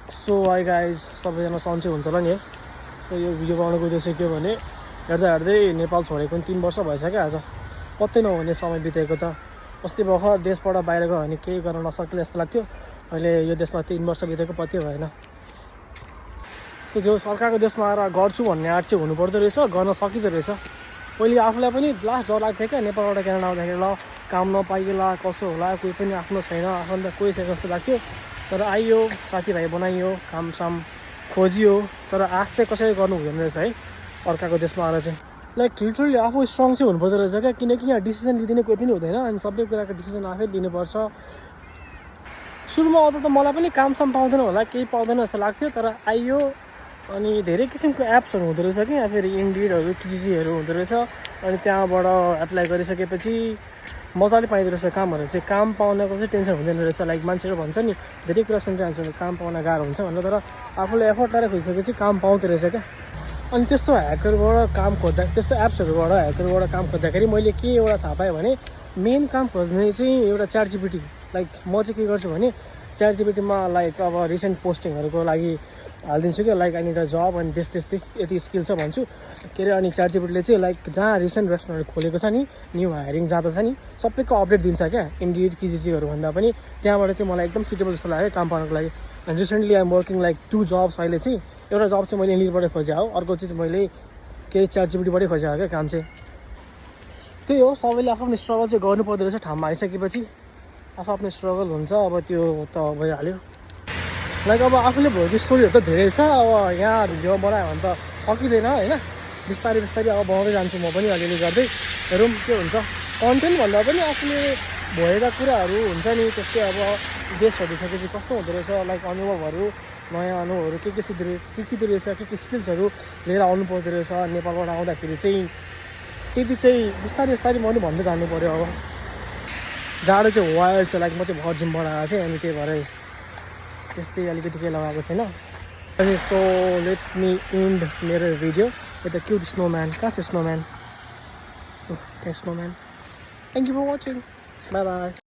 So hi guys, सबैजना सन्चै हुन्छ होला नि है। सो यो भिडियो बनाउनु गइरहेको के भने हेर्दा हेर्दै नेपाल छोडेको पनि 3 वर्ष भइसक्यो आज। पत्तै नहुने समय बितेको त। अस्ति भर्खर देशबाट बाहिर गयो भने केही गर्न नसक्ने जस्तो लाग्थ्यो। अहिले यो देशमा 3 वर्ष बितेको पत्तै भएन। सो जो सरकारको देशमा आएर गर्छु भन्ने आँट चाहिँ हुनुपर्दो रहेछ, गर्न सकिँदो रहेछ। पहिले आफूलाई पनि लास्ट डर लाग्थ्यो क्या, नेपालबाट क्यानाडा आउँदाखेरि ल काम नपाइएला कसो होला, कोही पनि आफ्नो छैन, आफन्त कोही छैन जस्तो लाग्थ्यो। तर आइयो, साथीभाइ बनाइयो, कामसाम खोजियो, तर आश चाहिँ कसरी गर्नु हुँदैन रहेछ है अर्काको देशमा आएर चाहिँ। लाइक लिटरली आफू स्ट्रङ चाहिँ हुनुपर्दो रहेछ क्या, किनकि यहाँ डिसिजन लिदिने कोही पनि हुँदैन अनि सबै कुराको डिसिजन आफै लिनुपर्छ। सुरुमा आउँदा त मलाई पनि कामसाम पाउँदैन होला, केही पाउँदैन जस्तो लाग्थ्यो। तर आइयो अनि धेरै किसिमको एप्सहरू हुँदो रहेछ कि, या फेरि इन्डिडहरू किजिजीहरू हुँदो रहेछ। अनि त्यहाँबाट एप्लाई गरिसकेपछि मजाले पाइँदो रहेछ कामहरू चाहिँ। काम पाउनको चाहिँ टेन्सन हुँदैन रहेछ। लाइक मान्छेहरू भन्छ नि, धेरै कुरा सुनिरहन्छ काम पाउन गाह्रो हुन्छ भनेर, तर आफूले एफोर्ट गरेर खोजिसकेपछि काम पाउँदो रहेछ क्या। अनि त्यस्तो ह्याकरबाट काम खोज्दा, त्यस्तो एप्सहरूबाट ह्याकरबाट काम खोज्दाखेरि मैले के एउटा थाहा पाएँ भने मेन काम खोज्ने चाहिँ एउटा च्याट जिपिटी। लाइक म चाहिँ के गर्छु भने च्याट जिपिटीमा लाइक अब रिसेन्ट पोस्टिङहरूको लागि हालिदिन्छु क्या, लाइक आई निड अ जब अनि त्यस यति स्किल छ भन्छु के अरे। अनि च्याट जिपिटीले चाहिँ लाइक जहाँ रिसेन्ट रेस्टुरेन्ट खोलेको छ नि, न्यू हायरिङ जाँदैछ नि, सबैको अपडेट दिन्छ क्या, इन्डिड किजिजीहरू भन्दा पनि। त्यहाँबाट चाहिँ मलाई एकदम सुटेबल जस्तो लाग्यो काम पाउनको लागि। अनि recently I'm working like 2 jobs. अहिले चाहिँ एउटा जब चाहिँ मैले इन्डिडबाट खोजेँ हो, अर्को चाहिँ मैले के च्याट जिपिटीबाटै खोजेँ हो क्या काम चाहिँ। त्यही हो, सबैले आफ्नो स्ट्रगल चाहिँ गर्नुपर्दो रहेछ। ठाउँमा आइसकेपछि आफ्नो स्ट्रगल हुन्छ, अब त्यो त भइहाल्यो। लाइक अब आफूले भएको स्टोरीहरू त धेरै छ, अब यहाँ भिडियो बनायो भने त सकिँदैन होइन। बिस्तारै बिस्तारै अब बनाउँदै जान्छु म पनि अलिअलि गर्दै, हेरौँ के हुन्छ। कन्टेन्ट भन्दा पनि आफूले भएका कुराहरू हुन्छ नि, त्यस्तै अब देश छोडिसकेपछि कस्तो हुँदो रहेछ, लाइक अनुभवहरू, नयाँ अनुभवहरू के सिकिँदो रहेछ, के स्किल्सहरू लिएर आउनु पर्दो रहेछ नेपालबाट आउँदाखेरि चाहिँ। त्यति चाहिँ बिस्तारै बिस्तारै म पनि भन्दै जानु पऱ्यो। अब जाडो चाहिँ वाइल्ड छ, लाइक म चाहिँ भर जिमबाट आएको थिएँ अनि त्यही भएर त्यस्तै अलिकति केही लगाएको छैन। अनि सो लेट मी इन्ड मेरो video with the cute snowman. कहाँ छ स्नोम्यान? त्यहाँ snowman. Thank you for watching, bye by.